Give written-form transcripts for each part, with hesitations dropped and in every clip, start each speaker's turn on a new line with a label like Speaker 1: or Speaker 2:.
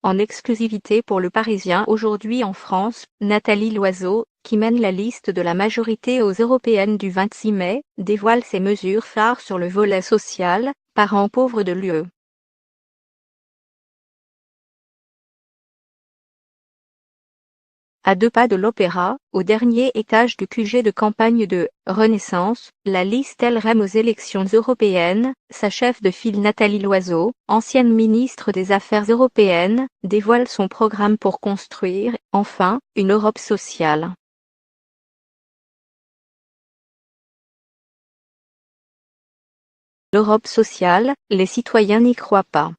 Speaker 1: En exclusivité pour Le Parisien aujourd'hui en France, Nathalie Loiseau, qui mène la liste de la majorité aux européennes du 26 mai, dévoile ses mesures phares sur le volet social, parent pauvre de l'UE. À 2 pas de l'Opéra, au dernier étage du QG de campagne de « Renaissance », la liste LREM aux élections européennes, sa chef de file Nathalie Loiseau, ancienne ministre des Affaires européennes, dévoile son programme pour construire, enfin, une Europe sociale. L'Europe sociale, les citoyens n'y croient pas.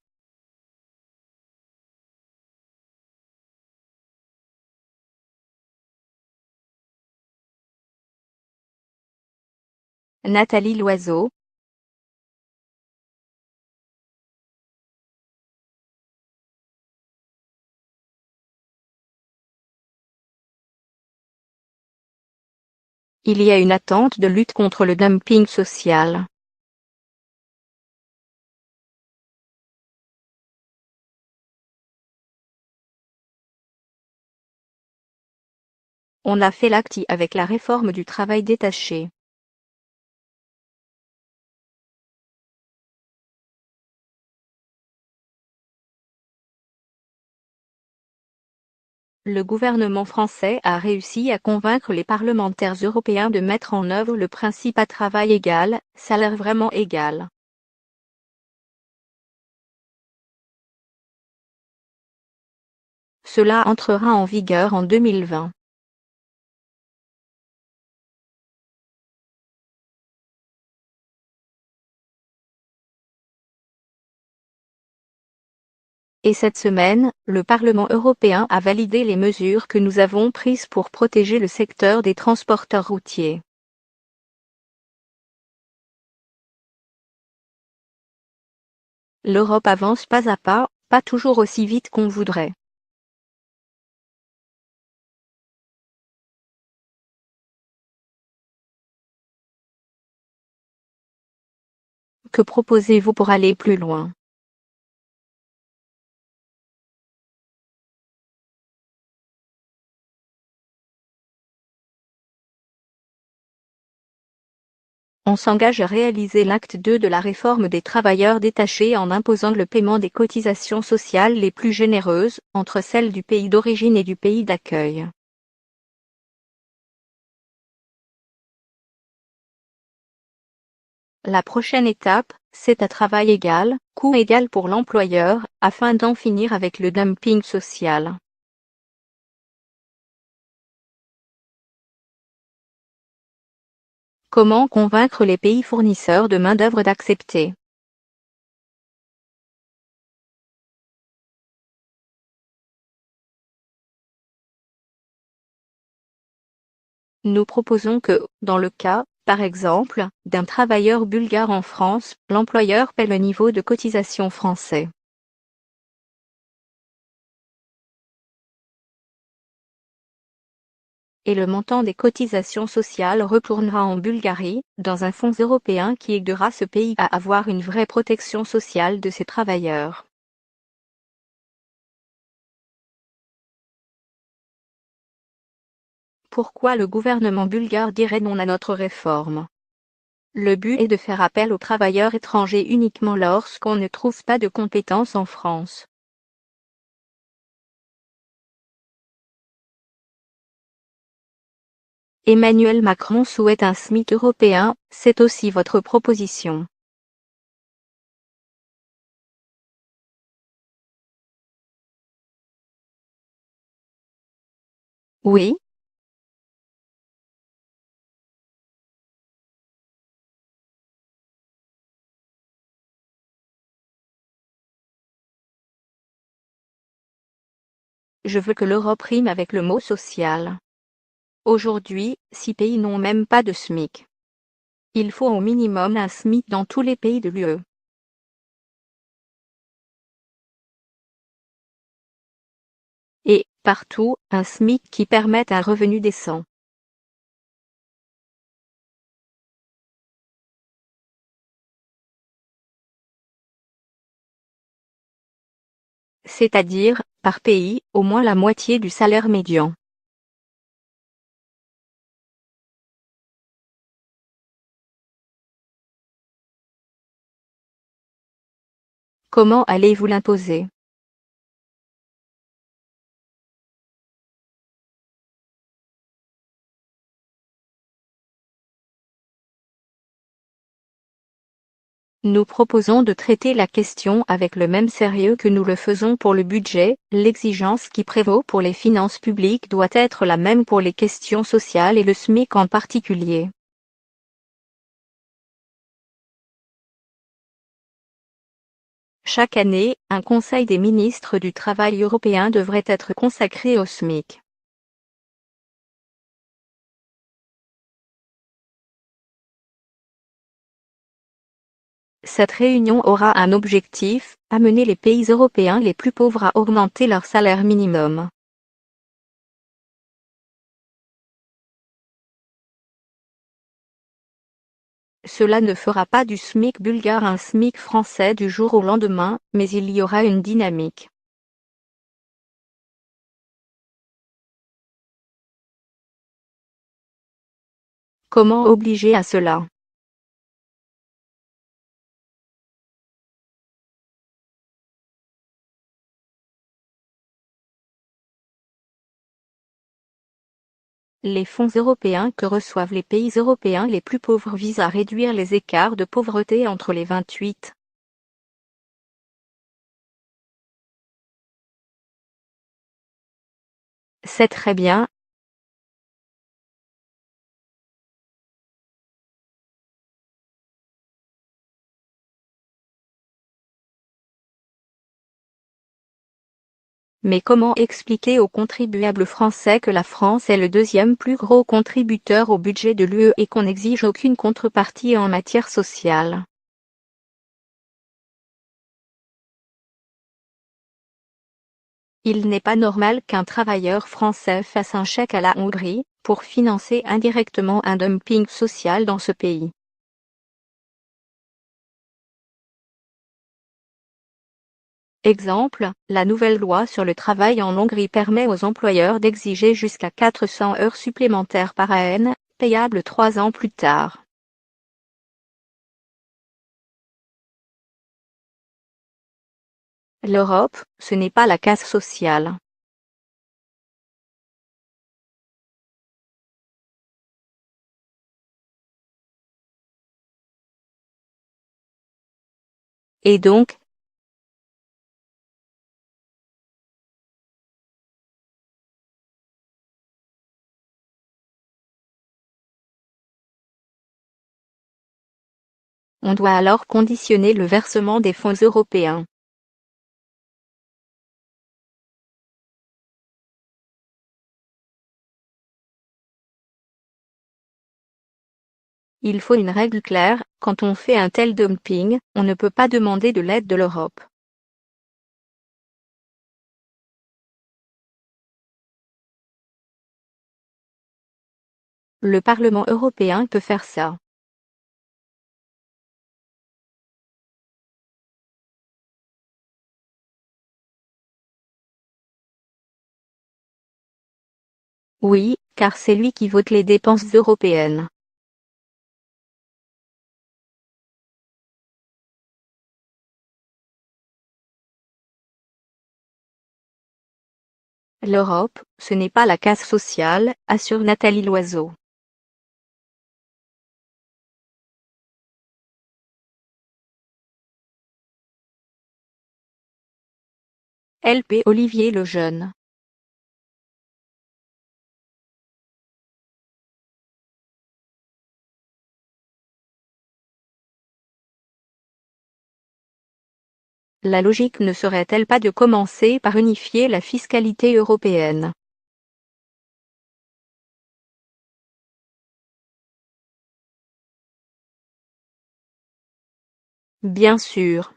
Speaker 1: Nathalie Loiseau. Il y a une attente de lutte contre le dumping social. On a fait l'acte avec la réforme du travail détaché. Le gouvernement français a réussi à convaincre les parlementaires européens de mettre en œuvre le principe à travail égal, salaire vraiment égal. Cela entrera en vigueur en 2020. Et cette semaine, le Parlement européen a validé les mesures que nous avons prises pour protéger le secteur des transporteurs routiers. L'Europe avance pas à pas toujours aussi vite qu'on voudrait. Que proposez-vous pour aller plus loin? On s'engage à réaliser l'acte 2 de la réforme des travailleurs détachés en imposant le paiement des cotisations sociales les plus généreuses, entre celles du pays d'origine et du pays d'accueil. La prochaine étape, c'est à travail égal, coût égal pour l'employeur, afin d'en finir avec le dumping social. Comment convaincre les pays fournisseurs de main-d'œuvre d'accepter? Nous proposons que, dans le cas, par exemple, d'un travailleur bulgare en France, l'employeur paie le niveau de cotisation français. Et le montant des cotisations sociales retournera en Bulgarie, dans un fonds européen qui aidera ce pays à avoir une vraie protection sociale de ses travailleurs. Pourquoi le gouvernement bulgare dirait non à notre réforme? Le but est de faire appel aux travailleurs étrangers uniquement lorsqu'on ne trouve pas de compétences en France. Emmanuel Macron souhaite un SMIC européen, c'est aussi votre proposition. Oui, je veux que l'Europe rime avec le mot social. Aujourd'hui, 6 pays n'ont même pas de SMIC. Il faut au minimum un SMIC dans tous les pays de l'UE. Et, partout, un SMIC qui permette un revenu décent. c'est-à-dire, par pays, au moins la moitié du salaire médian. Comment allez-vous l'imposer? Nous proposons de traiter la question avec le même sérieux que nous le faisons pour le budget. L'exigence qui prévaut pour les finances publiques doit être la même pour les questions sociales et le SMIC en particulier. Chaque année, un Conseil des ministres du Travail européen devrait être consacré au SMIC. Cette réunion aura un objectif, amener les pays européens les plus pauvres à augmenter leur salaire minimum. Cela ne fera pas du SMIC bulgare un SMIC français du jour au lendemain, mais il y aura une dynamique. Comment obliger à cela? Les fonds européens que reçoivent les pays européens les plus pauvres visent à réduire les écarts de pauvreté entre les 28. C'est très bien. Mais comment expliquer aux contribuables français que la France est le deuxième plus gros contributeur au budget de l'UE et qu'on n'exige aucune contrepartie en matière sociale? Il n'est pas normal qu'un travailleur français fasse un chèque à la Hongrie, pour financer indirectement un dumping social dans ce pays. Exemple, la nouvelle loi sur le travail en Hongrie permet aux employeurs d'exiger jusqu'à 400 heures supplémentaires par an, payables 3 ans plus tard. L'Europe, ce n'est pas la casse sociale. Et donc, on doit alors conditionner le versement des fonds européens. Il faut une règle claire, quand on fait un tel dumping, on ne peut pas demander de l'aide de l'Europe. Le Parlement européen peut faire ça. Oui, car c'est lui qui vote les dépenses européennes. L'Europe, ce n'est pas la casse sociale, assure Nathalie Loiseau. LP Olivier Lejeune. La logique ne serait-elle pas de commencer par unifier la fiscalité européenne? Bien sûr.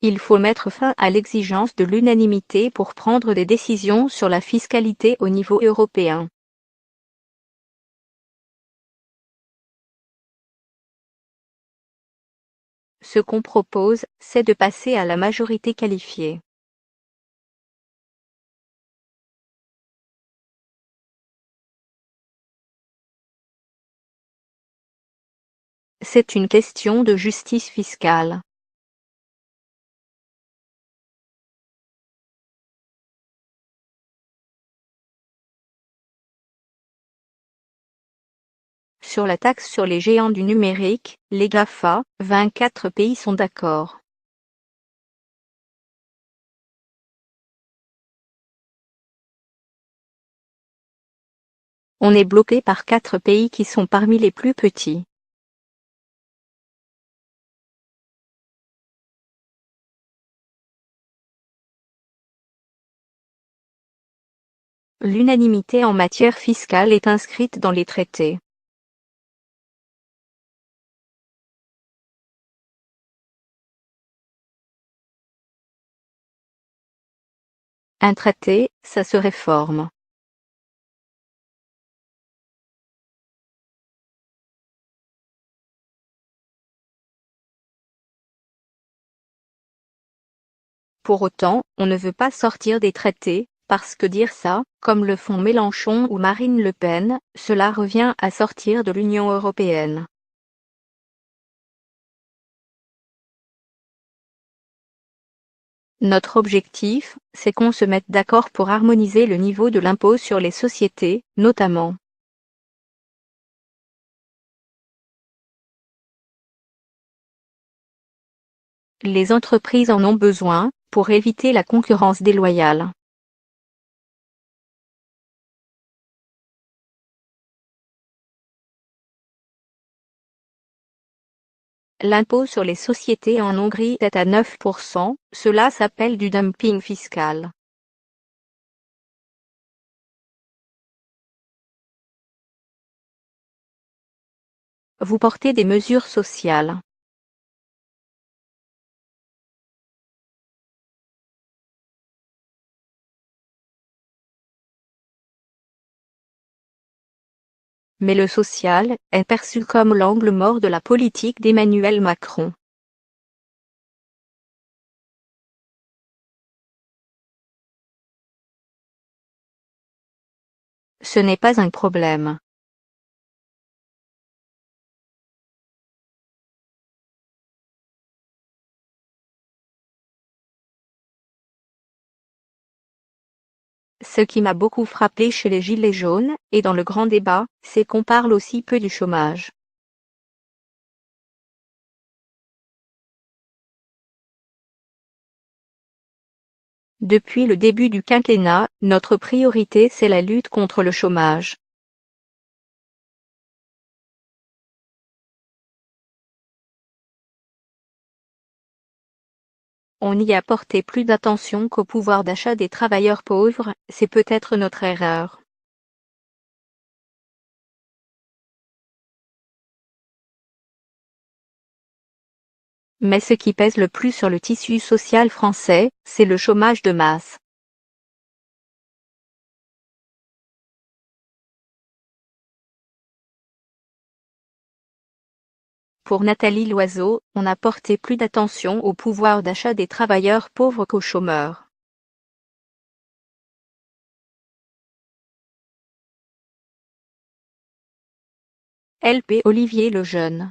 Speaker 1: Il faut mettre fin à l'exigence de l'unanimité pour prendre des décisions sur la fiscalité au niveau européen. Ce qu'on propose, c'est de passer à la majorité qualifiée. C'est une question de justice fiscale. Sur la taxe sur les géants du numérique, les GAFA, 24 pays sont d'accord. On est bloqué par 4 pays qui sont parmi les plus petits. L'unanimité en matière fiscale est inscrite dans les traités. Un traité, ça se réforme. Pour autant, on ne veut pas sortir des traités, parce que dire ça, comme le font Mélenchon ou Marine Le Pen, cela revient à sortir de l'Union européenne. Notre objectif, c'est qu'on se mette d'accord pour harmoniser le niveau de l'impôt sur les sociétés, notamment. Les entreprises en ont besoin, pour éviter la concurrence déloyale. L'impôt sur les sociétés en Hongrie est à 9%, cela s'appelle du dumping fiscal. Vous portez des mesures sociales. Mais le social est perçu comme l'angle mort de la politique d'Emmanuel Macron. Ce n'est pas un problème. Ce qui m'a beaucoup frappé chez les Gilets jaunes, et dans le grand débat, c'est qu'on parle aussi peu du chômage. Depuis le début du quinquennat, notre priorité c'est la lutte contre le chômage. On y a porté plus d'attention qu'au pouvoir d'achat des travailleurs pauvres, c'est peut-être notre erreur. Mais ce qui pèse le plus sur le tissu social français, c'est le chômage de masse. Pour Nathalie Loiseau, on a porté plus d'attention au pouvoir d'achat des travailleurs pauvres qu'aux chômeurs. LP Olivier Lejeune.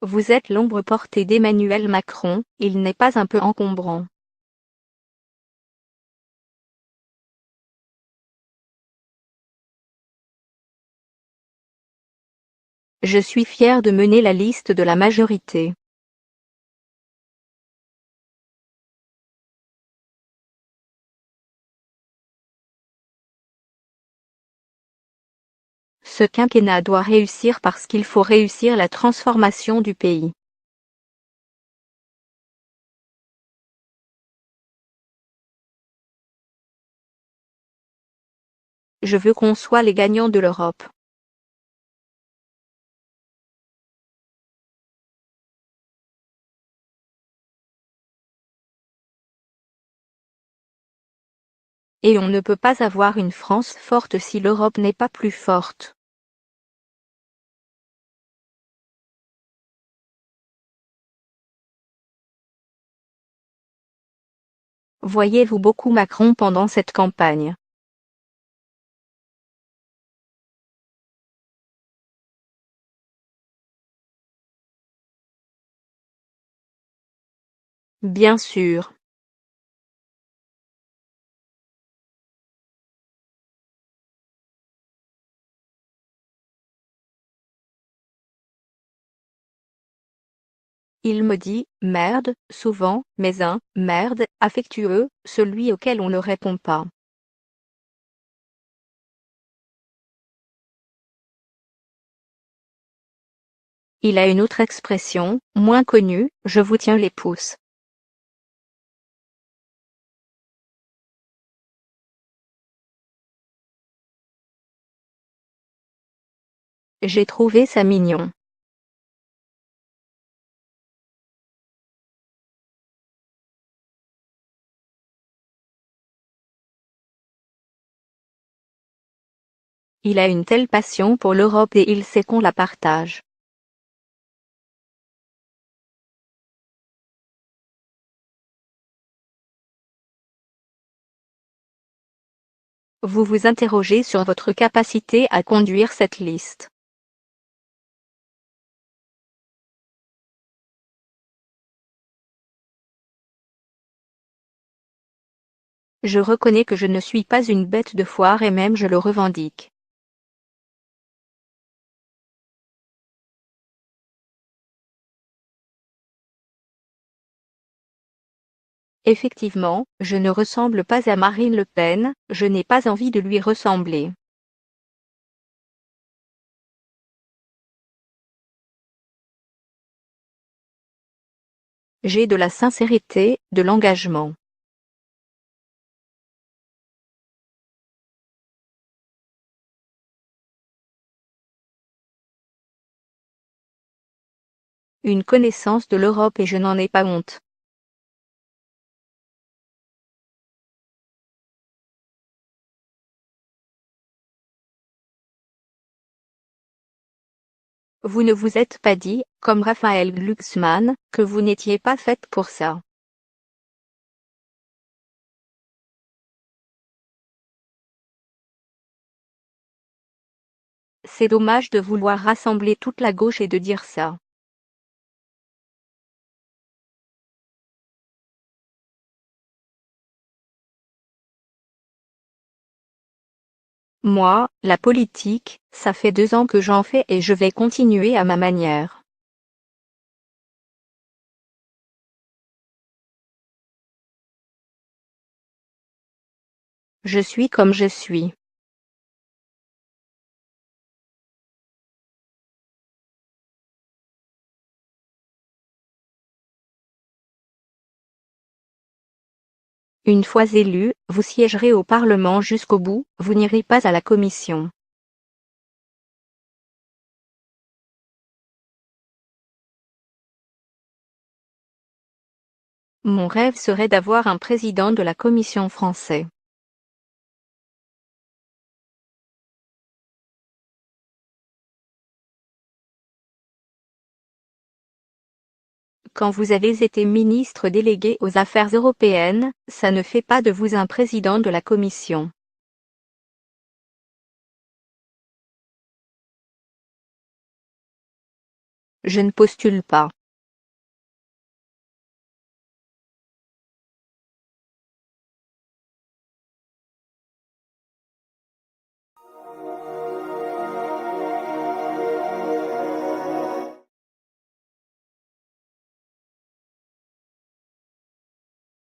Speaker 1: Vous êtes l'ombre portée d'Emmanuel Macron, il n'est pas un peu encombrant. Je suis fier de mener la liste de la majorité. Ce quinquennat doit réussir parce qu'il faut réussir la transformation du pays. Je veux qu'on soit les gagnants de l'Europe. Et on ne peut pas avoir une France forte si l'Europe n'est pas plus forte. Voyez-vous beaucoup Macron pendant cette campagne? Bien sûr. Il me dit « merde » souvent, mais un « merde » affectueux, celui auquel on ne répond pas. Il a une autre expression, moins connue, je vous tiens les pouces. J'ai trouvé ça mignon. Il a une telle passion pour l'Europe et il sait qu'on la partage. Vous vous interrogez sur votre capacité à conduire cette liste. Je reconnais que je ne suis pas une bête de foire et même je le revendique. Effectivement, je ne ressemble pas à Marine Le Pen, je n'ai pas envie de lui ressembler. J'ai de la sincérité, de l'engagement. Une connaissance de l'Europe et je n'en ai pas honte. Vous ne vous êtes pas dit, comme Raphaël Glucksmann, que vous n'étiez pas faite pour ça. C'est dommage de vouloir rassembler toute la gauche et de dire ça. Moi, la politique, ça fait 2 ans que j'en fais et je vais continuer à ma manière. Je suis comme je suis. Une fois élu, vous siégerez au Parlement jusqu'au bout, vous n'irez pas à la Commission. Mon rêve serait d'avoir un président de la Commission français. Quand vous avez été ministre délégué aux Affaires européennes, ça ne fait pas de vous un président de la Commission. Je ne postule pas.